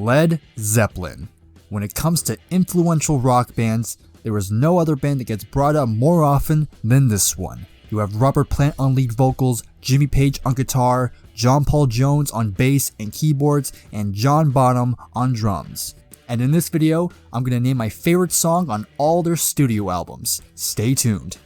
Led Zeppelin. When it comes to influential rock bands, there is no other band that gets brought up more often than this one. You have Robert Plant on lead vocals, Jimmy Page on guitar, John Paul Jones on bass and keyboards, and John Bonham on drums. And in this video, I'm going to name my favorite song on all their studio albums. Stay tuned.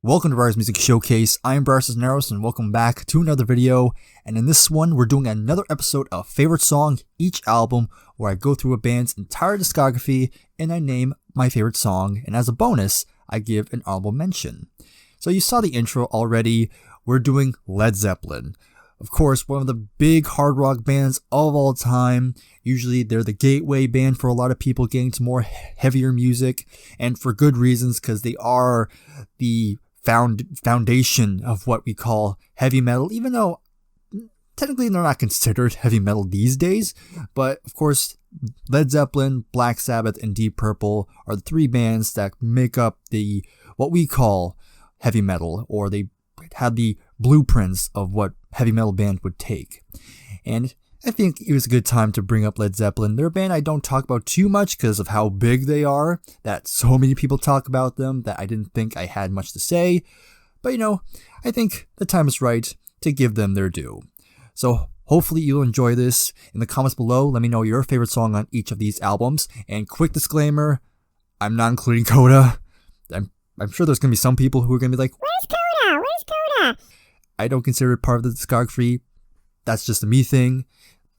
Welcome to Bryer's Music Showcase. I am Bryer Cisneros and welcome back to another video. And in this one, we're doing another episode of Favorite Song Each Album, where I go through a band's entire discography and I name my favorite song. And as a bonus, I give an honorable mention. So you saw the intro already. We're doing Led Zeppelin. Of course, one of the big hard rock bands of all time. Usually they're the gateway band for a lot of people getting to more heavier music, and for good reasons, because they are the foundation of what we call heavy metal, even though technically they're not considered heavy metal these days. But of course, Led Zeppelin, Black Sabbath, and Deep Purple are the three bands that make up the what we call heavy metal, or they had the blueprints of what heavy metal band would take. And I think it was a good time to bring up Led Zeppelin. They're a band I don't talk about too much because of how big they are, that so many people talk about them that I didn't think I had much to say. But I think the time is right to give them their due. So hopefully you'll enjoy this. In the comments below, let me know your favorite song on each of these albums. And quick disclaimer, I'm not including Coda. I'm sure there's going to be some people who are going to be like, "Where's Coda? Where's Coda?" I don't consider it part of the discography. That's just a me thing.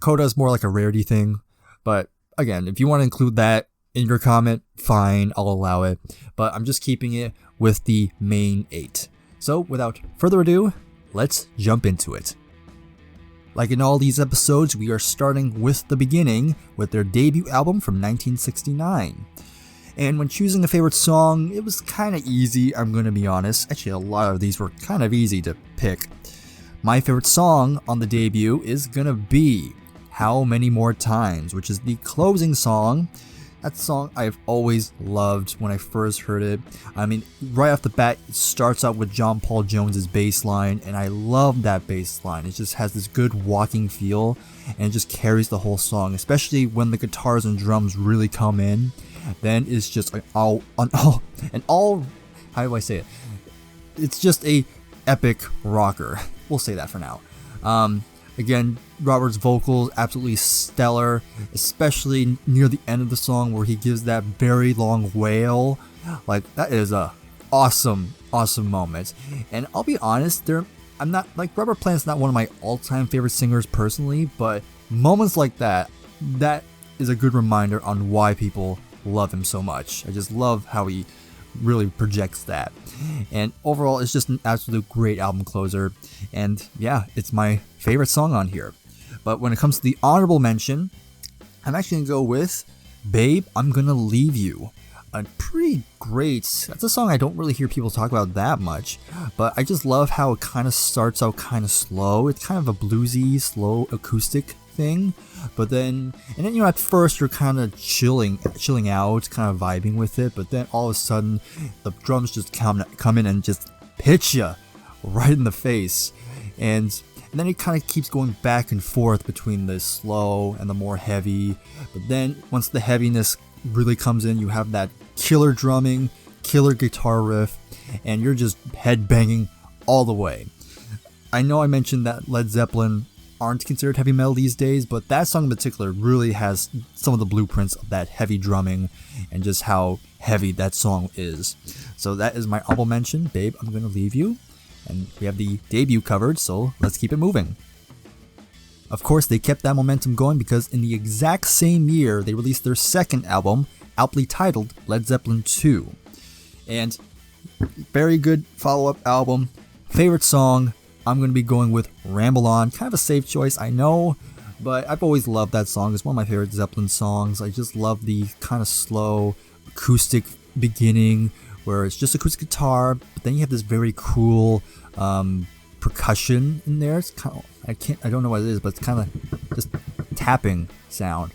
Coda is more like a rarity thing. But again, if you want to include that in your comment, fine, I'll allow it. But I'm just keeping it with the main 8. So without further ado, let's jump into it. Like in all these episodes, we are starting with the beginning with their debut album from 1969. And when choosing a favorite song, it was kind of easy, I'm going to be honest. Actually, a lot of these were kind of easy to pick. My favorite song on the debut is going to be How Many More Times, which is the closing song. That song I've always loved when I first heard it. I mean, right off the bat, it starts out with John Paul Jones' bass line, and I love that bass line. It just has this good walking feel, and it just carries the whole song, especially when the guitars and drums really come in. Then it's just how do I say it? It's just a epic rocker. We'll say that for now. Again, Robert's vocals absolutely stellar, especially near the end of the song where he gives that very long wail. Like, that is a awesome moment. And I'll be honest, I'm not like Robert Plant's not one of my all-time favorite singers personally, but moments like that is a good reminder on why people love him so much. I just love how he really projects that. And overall, it's just an absolute great album closer. And yeah, it's my favorite song on here. But when it comes to the honorable mention, I'm actually going to go with Babe, I'm Gonna Leave You. A pretty great, that's a song I don't really hear people talk about that much, but I just love how it kind of starts out kind of slow. It's kind of a bluesy, slow acoustic thing, but then at first you're kind of chilling out, kind of vibing with it, but then all of a sudden the drums just come in and just hit you right in the face, and then it kind of keeps going back and forth between the slow and the more heavy. But then once the heaviness really comes in, you have that killer drumming, killer guitar riff, and you're just headbanging all the way. I know I mentioned that Led Zeppelin aren't considered heavy metal these days, but that song in particular really has some of the blueprints of that heavy drumming and just how heavy that song is. So that is my honorable mention, Babe, I'm Gonna Leave You. And we have the debut covered, so let's keep it moving. Of course, they kept that momentum going because in the exact same year, they released their second album, aptly titled Led Zeppelin II. And very good follow-up album. Favorite song, I'm going to be going with Ramble On. Kind of a safe choice, I know, but I've always loved that song. It's one of my favorite Zeppelin songs. I just love the kind of slow acoustic beginning where it's just acoustic guitar, but then you have this very cool percussion in there. It's kind of, I don't know what it is, but it's kind of just tapping sound.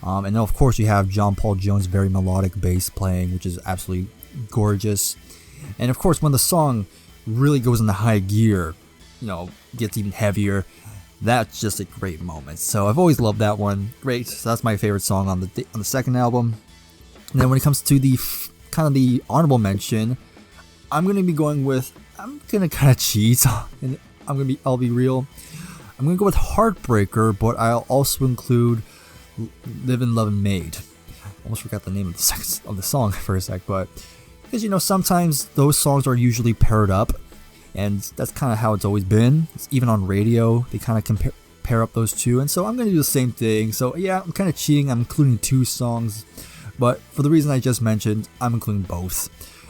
And then of course you have John Paul Jones' very melodic bass playing, which is absolutely gorgeous. And of course when the song really goes into high gear, gets even heavier, That's just a great moment. So I've always loved that one. Great. So that's my favorite song on the second album. And then when it comes to the kind of the honorable mention, I'm gonna kind of cheat, and I'll be real. I'm gonna go with Heartbreaker, but I'll also include Livin' Lovin' Made. Almost forgot the name of the song for a sec, but because sometimes those songs are usually paired up, and that's kind of how it's always been. It's even on radio, they kind of pair up those two, and so I'm gonna do the same thing. So yeah, I'm kind of cheating. I'm including 2 songs, but for the reason I just mentioned, I'm including both.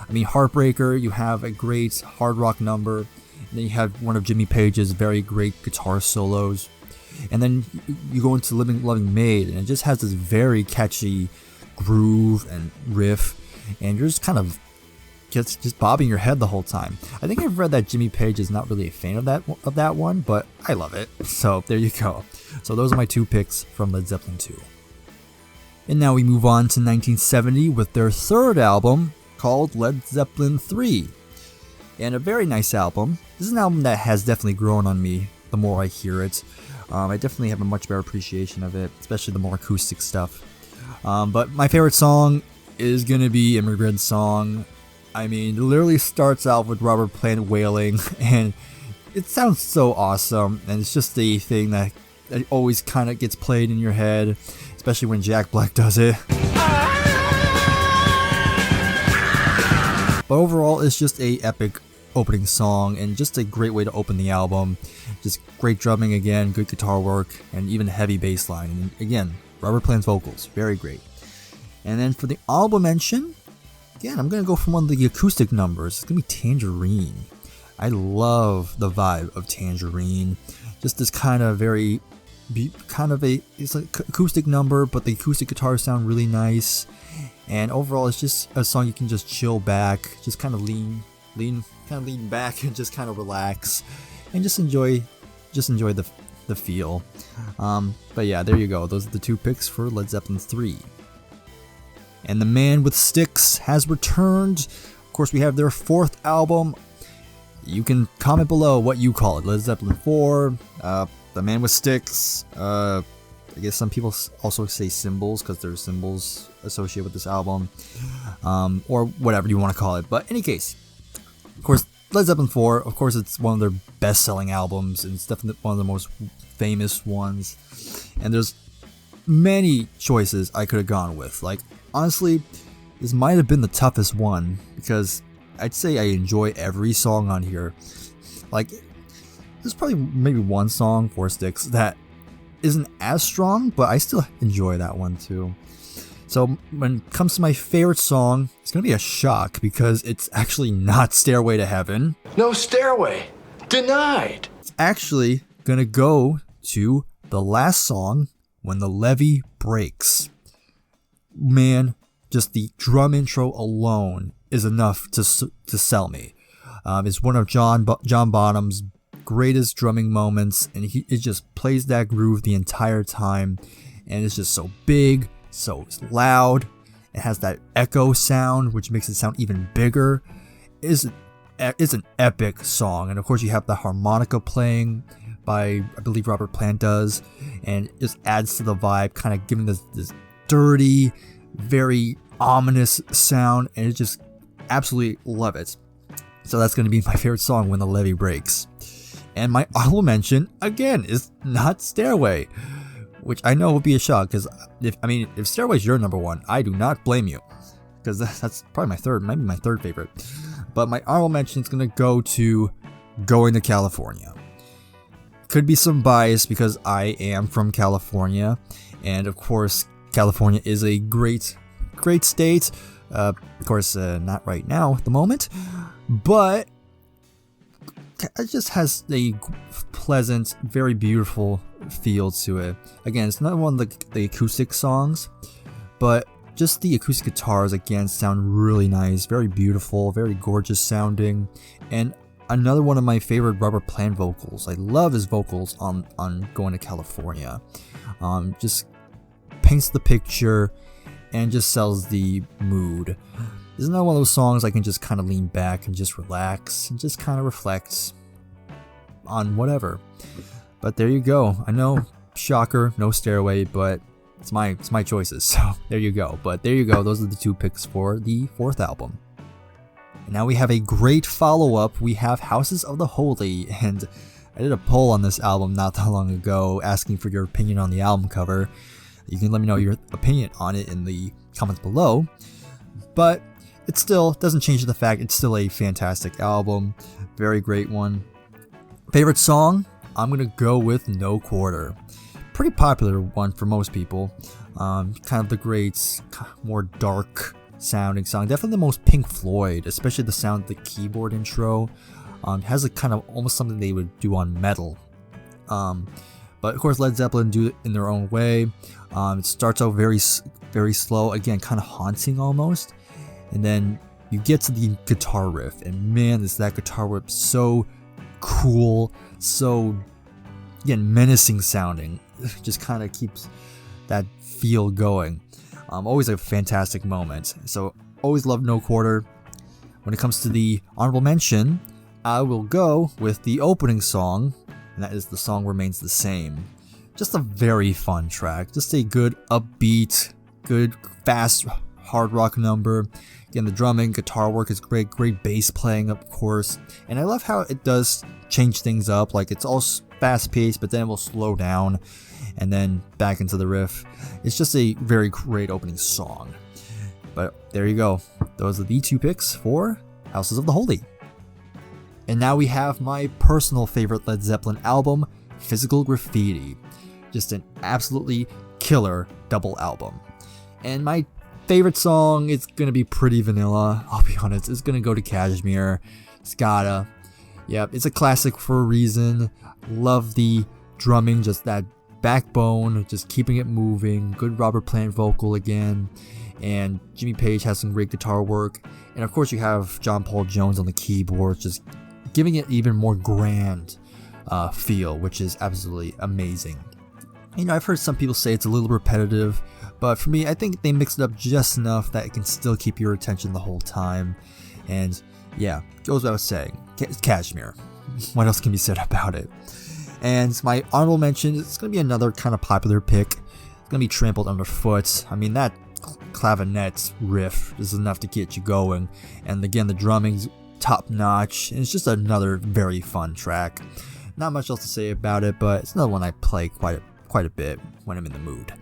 I mean, Heartbreaker, you have a great hard rock number, and then you have one of Jimmy Page's very great guitar solos, and then you go into Livin' Lovin' Made, and it just has this very catchy groove and riff, and you're just kind of just bobbing your head the whole time. I think I've read that Jimmy Page is not really a fan of that one, but I love it. So there you go. So those are my 2 picks from Led Zeppelin II. And now we move on to 1970 with their third album called Led Zeppelin III. And a very nice album. This is an album that has definitely grown on me the more I hear it. I definitely have a much better appreciation of it, especially the more acoustic stuff. But my favorite song is gonna be Immigrant Song. I mean, it literally starts out with Robert Plant wailing, and it sounds so awesome, and it's just the thing that always kind of gets played in your head, especially when Jack Black does it. But overall, it's just a epic opening song, and just a great way to open the album. Just great drumming again, good guitar work, and even heavy bass line. And again, Robert Plant's vocals, very great. And then for the honorable mention, again, I'm going to go for one of the acoustic numbers. It's going to be Tangerine. I love the vibe of Tangerine. Just this kind of it's like acoustic number, but the acoustic guitars sound really nice. And overall, it's just a song you can just chill back, just kind of lean back and just kind of relax and just enjoy the feel. But yeah, there you go. Those are the 2 picks for Led Zeppelin III. And the Man with Sticks has returned. Of course, we have their 4th album. You can comment below what you call it. Led Zeppelin 4, The Man with Sticks. I guess some people also say Symbols, because there's symbols associated with this album. Or whatever you want to call it. But in any case, of course, Led Zeppelin 4, of course, it's one of their best-selling albums, and it's definitely one of the most famous ones. And there's many choices I could have gone with. Like, honestly, this might have been the toughest one, because I'd say I enjoy every song on here. Like, there's probably maybe one song, 4 Sticks, that isn't as strong, but I still enjoy that one too. So when it comes to my favorite song, it's going to be a shock, because it's actually not Stairway to Heaven. No stairway. Denied. It's actually going to go to the last song, When the Levee Breaks. Man, just the drum intro alone is enough to sell me. It's one of John Bonham's greatest drumming moments, and it just plays that groove the entire time, and it's just so big, so loud. It has that echo sound, which makes it sound even bigger. It's an epic song, and of course you have the harmonica playing by, I believe, Robert Plant does, and it just adds to the vibe, kind of giving this dirty, very ominous sound, and it just absolutely love it. So that's going to be my favorite song, When the Levee Breaks. And my honorable mention, again, is not Stairway, which I know would be a shock, because if Stairway's your number one, I do not blame you, because that's probably maybe my third favorite. But my honorable mention is going to go to Going to California. Could be some bias, because I am from California, and of course, California is a great state. Of course, not right now at the moment, but it just has a pleasant, very beautiful feel to it. Again, it's not one of the acoustic songs, but just the acoustic guitars again sound really nice, very beautiful, very gorgeous sounding, and another one of my favorite Robert Plant vocals. I love his vocals on Going to California. Just paints the picture and just sells the mood. This is another one of those songs I can just kind of lean back and just relax and just kind of reflect on whatever. But there you go. I know, shocker, no Stairway, but it's my choices. So there you go. But there you go. Those are the 2 picks for the 4th album. And now we have a great follow-up. We have Houses of the Holy, and I did a poll on this album not that long ago asking for your opinion on the album cover. You can let me know your opinion on it in the comments below. But it still doesn't change the fact it's still a fantastic album. Very great one. Favorite song? I'm going to go with No Quarter. Pretty popular one for most people. Kind of the great, more dark sounding song. Definitely the most Pink Floyd, especially the sound of the keyboard intro. Has a kind of almost something they would do on metal. But of course Led Zeppelin do it in their own way. It starts out very slow, again kind of haunting almost, and then you get to the guitar riff, and man, is that guitar riff so cool, so again menacing sounding. Just kind of keeps that feel going. Always a fantastic moment. So always love No Quarter. When it comes to the honorable mention, I will go with the opening song, and that is The Song Remains the Same. Just a very fun track. Just a good upbeat, good fast hard rock number. Again, the drumming, guitar work is great. Great bass playing, of course. And I love how it does change things up. Like it's all fast paced, but then it will slow down and then back into the riff. It's just a very great opening song. But there you go. Those are the 2 picks for Houses of the Holy. And now we have my personal favorite Led Zeppelin album, Physical Graffiti. Just an absolutely killer double album. And my favorite song is gonna be pretty vanilla, I'll be honest. It's gonna go to Kashmir. It's gotta. Yep, it's a classic for a reason. Love the drumming, just that backbone, just keeping it moving. Good Robert Plant vocal again. And Jimmy Page has some great guitar work. And of course you have John Paul Jones on the keyboards, just giving it even more grand feel, which is absolutely amazing. You know, I've heard some people say it's a little repetitive, but for me, I think they mix it up just enough that it can still keep your attention the whole time. And yeah, goes without saying, it's Kashmir. What else can be said about it? And my honorable mention, it's going to be another kind of popular pick. It's going to be Trampled Underfoot. I mean, that clavinet riff is enough to get you going. And again, the drumming's top notch. And it's just another very fun track. Not much else to say about it, but it's another one I play quite a bit when I'm in the mood.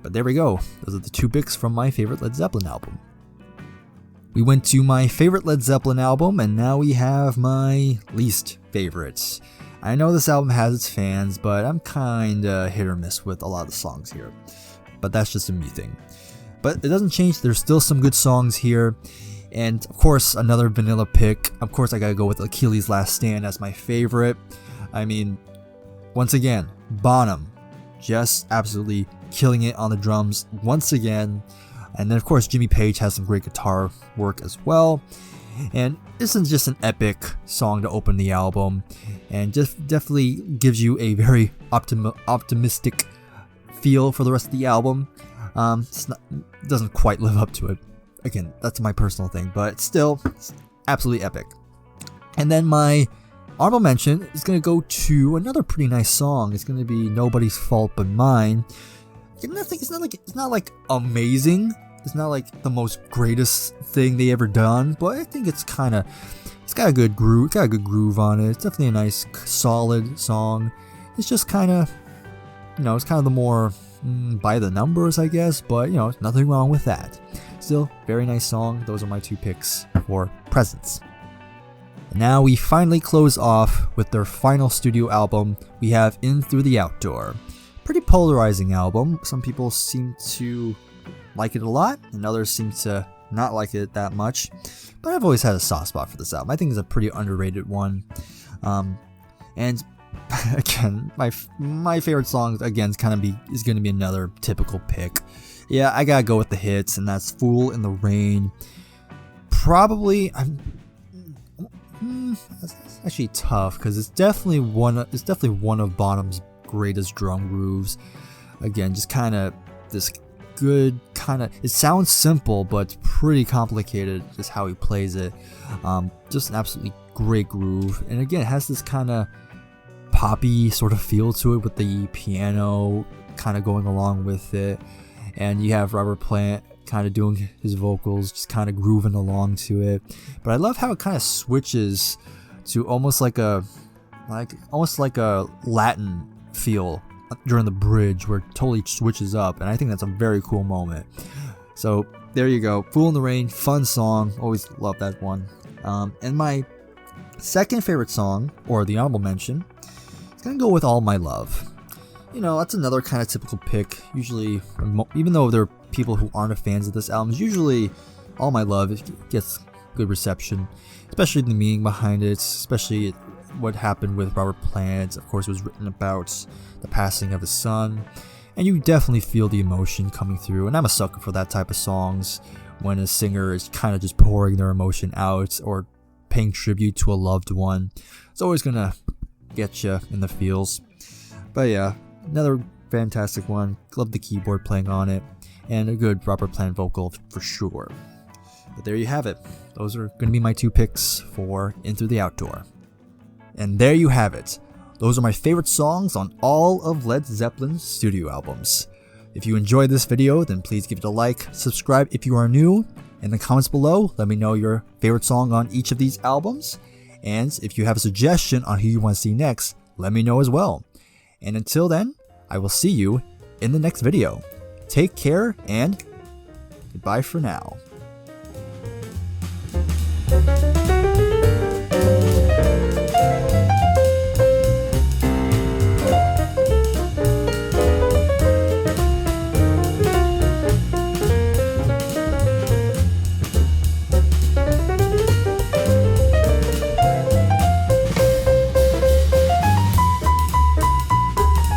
But there we go. Those are the 2 picks from my favorite Led Zeppelin album. We went to my favorite Led Zeppelin album, and now we have my least favorites. I know this album has its fans, but I'm kinda hit or miss with a lot of the songs here. But that's just a me thing. But it doesn't change, there's still some good songs here. And of course, another vanilla pick. Of course, I gotta go with Achilles' Last Stand as my favorite. I mean, once again, Bonham just absolutely killing it on the drums once again. And then of course Jimmy Page has some great guitar work as well. And this is just an epic song to open the album, and just definitely gives you a very optimistic feel for the rest of the album. It doesn't quite live up to it. Again, that's my personal thing, but still, it's absolutely epic. And then my honorable mention is going to go to another pretty nice song. It's going to be Nobody's Fault But Mine. It's not like amazing. It's not like the most greatest thing they ever done, but I think it's got a good groove. It's got a good groove on it. It's definitely a nice, solid song. It's just kind of, it's kind of the more by the numbers, I guess, but nothing wrong with that. Still, very nice song. Those are my 2 picks for Presents. And now we finally close off with their final studio album. We have In Through the Outdoor. Pretty polarizing album. Some people seem to like it a lot, and others seem to not like it that much. But I've always had a soft spot for this album. I think it's a pretty underrated one. And again, my favorite song again is going to be another typical pick. Yeah, I gotta go with the hits, and that's Fool in the Rain. Probably, it's actually tough because it's definitely one of Bonham's greatest drum grooves. Again, just kind of this good it sounds simple, but it's pretty complicated just how he plays it. Just an absolutely great groove, and again, it has this kind of poppy sort of feel to it with the piano kind of going along with it, and you have Robert Plant kind of doing his vocals, just kind of grooving along to it. But I love how it kind of switches to almost like a Latin feel during the bridge, where it totally switches up, and I think that's a very cool moment. So there you go, Fool in the Rain, fun song, always love that one. And my second favorite song, or the honorable mention, is gonna go with All My Love. You know, that's another kind of typical pick. Usually, even though there are people who aren't fans of this album, usually All My Love gets good reception, especially the meaning behind it, especially what happened with Robert Plant. Of course, it was written about the passing of his son, and you definitely feel the emotion coming through. And I'm a sucker for that type of songs, when a singer is kind of just pouring their emotion out or paying tribute to a loved one. It's always gonna get you in the feels. But yeah, another fantastic one. Love the keyboard playing on it, and a good Robert Plant vocal for sure. But there you have it. Those are going to be my two picks for In Through the Outdoor. And there you have it. Those are my favorite songs on all of Led Zeppelin's studio albums. If you enjoyed this video, then please give it a like, subscribe if you are new. In the comments below, let me know your favorite song on each of these albums. And if you have a suggestion on who you want to see next, let me know as well. And until then, I will see you in the next video. Take care and goodbye for now.